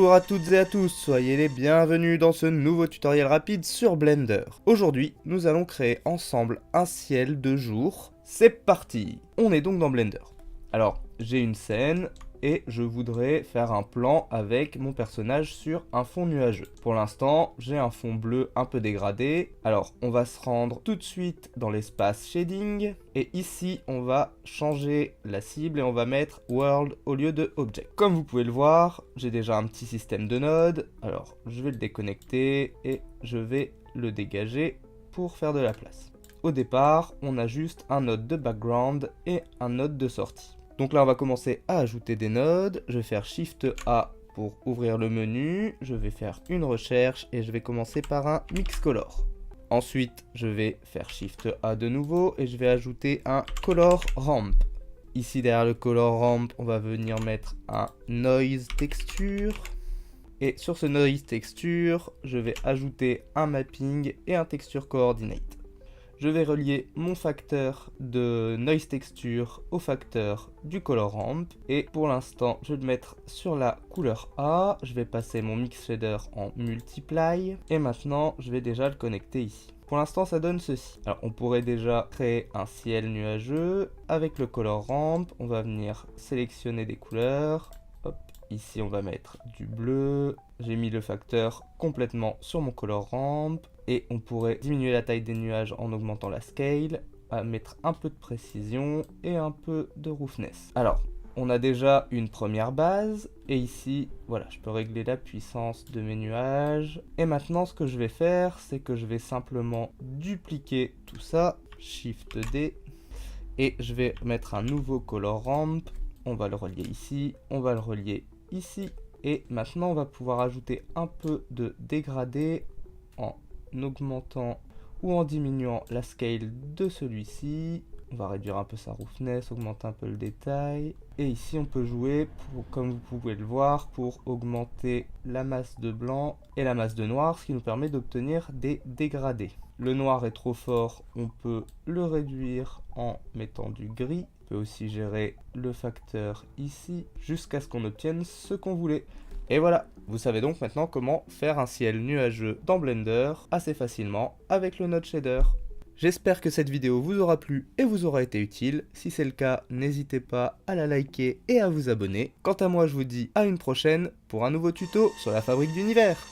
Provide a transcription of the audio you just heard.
Bonjour à toutes et à tous, soyez les bienvenus dans ce nouveau tutoriel rapide sur Blender. Aujourd'hui, nous allons créer ensemble un ciel de jour. C'est parti! On est donc dans Blender. Alors, j'ai une scène et je voudrais faire un plan avec mon personnage sur un fond nuageux. Pour l'instant, j'ai un fond bleu un peu dégradé. Alors, on va se rendre tout de suite dans l'espace shading. Et ici, on va changer la cible et on va mettre World au lieu de Object. Comme vous pouvez le voir, j'ai déjà un petit système de nodes. Alors, je vais le déconnecter et je vais le dégager pour faire de la place. Au départ, on a juste un node de background et un node de sortie. Donc là, on va commencer à ajouter des nodes. Je vais faire Shift A pour ouvrir le menu. Je vais faire une recherche et je vais commencer par un Mix Color. Ensuite, je vais faire Shift A de nouveau et je vais ajouter un Color Ramp. Ici, derrière le Color Ramp, on va venir mettre un Noise Texture. Et sur ce Noise Texture, je vais ajouter un Mapping et un Texture Coordinate. Je vais relier mon facteur de Noise Texture au facteur du Color Ramp. Et pour l'instant, je vais le mettre sur la couleur A. Je vais passer mon Mix Shader en Multiply. Et maintenant, je vais déjà le connecter ici. Pour l'instant, ça donne ceci. Alors, on pourrait déjà créer un ciel nuageux. Avec le Color Ramp, on va venir sélectionner des couleurs. Hop. Ici, on va mettre du bleu. J'ai mis le facteur complètement sur mon Color Ramp. Et on pourrait diminuer la taille des nuages en augmentant la scale, à mettre un peu de précision et un peu de roughness. Alors, on a déjà une première base. Et ici, voilà, je peux régler la puissance de mes nuages. Et maintenant, ce que je vais faire, c'est que je vais simplement dupliquer tout ça. Shift D. Et je vais mettre un nouveau Color Ramp. On va le relier ici. On va le relier ici. Et maintenant, on va pouvoir ajouter un peu de dégradé en augmentant ou en diminuant la scale de celui-ci. On va réduire un peu sa roughness, augmenter un peu le détail. Et ici, on peut jouer, comme vous pouvez le voir, pour augmenter la masse de blanc et la masse de noir, ce qui nous permet d'obtenir des dégradés. Le noir est trop fort, on peut le réduire en mettant du gris. On peut aussi gérer le facteur ici, jusqu'à ce qu'on obtienne ce qu'on voulait. Et voilà, vous savez donc maintenant comment faire un ciel nuageux dans Blender assez facilement avec le node shader. J'espère que cette vidéo vous aura plu et vous aura été utile. Si c'est le cas, n'hésitez pas à la liker et à vous abonner. Quant à moi, je vous dis à une prochaine pour un nouveau tuto sur la fabrique d'univers.